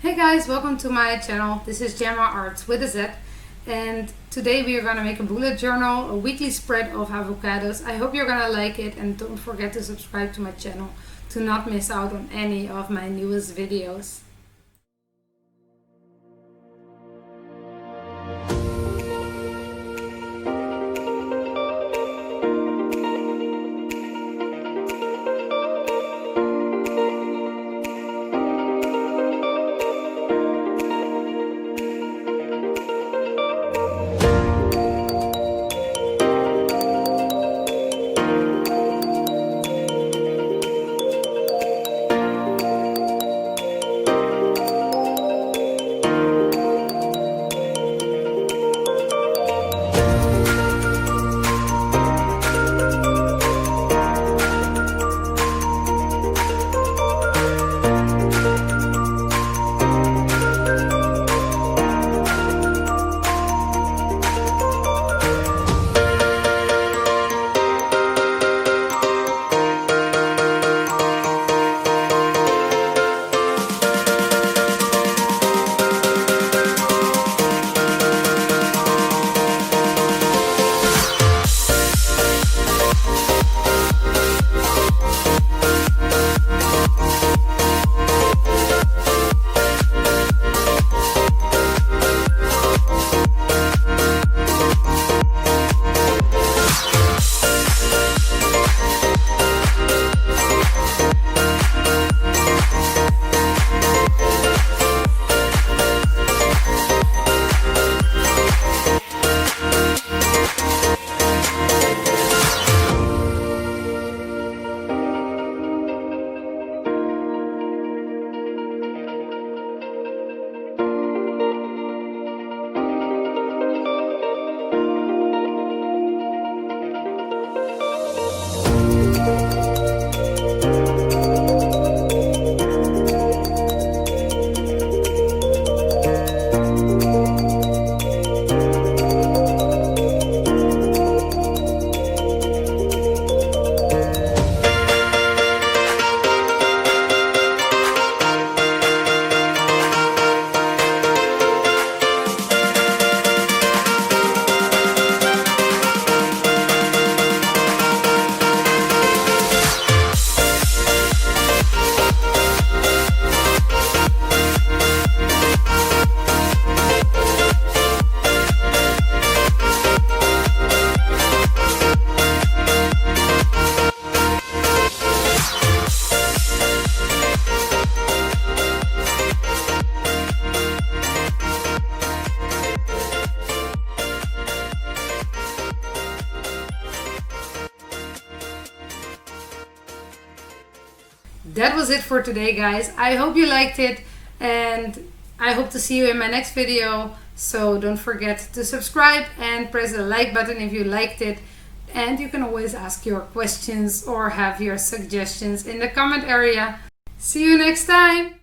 Hey guys, welcome to my channel. This is Gemma Artz with a Z, and today we are going to make a bullet journal, a weekly spread of avocados. I hope you're going to like it, and don't forget to subscribe to my channel to not miss out on any of my newest videos. That was it for today, guys. I hope you liked it, and I hope to see you in my next video. So don't forget to subscribe and press the like button if you liked it. And you can always ask your questions or have your suggestions in the comment area. See you next time.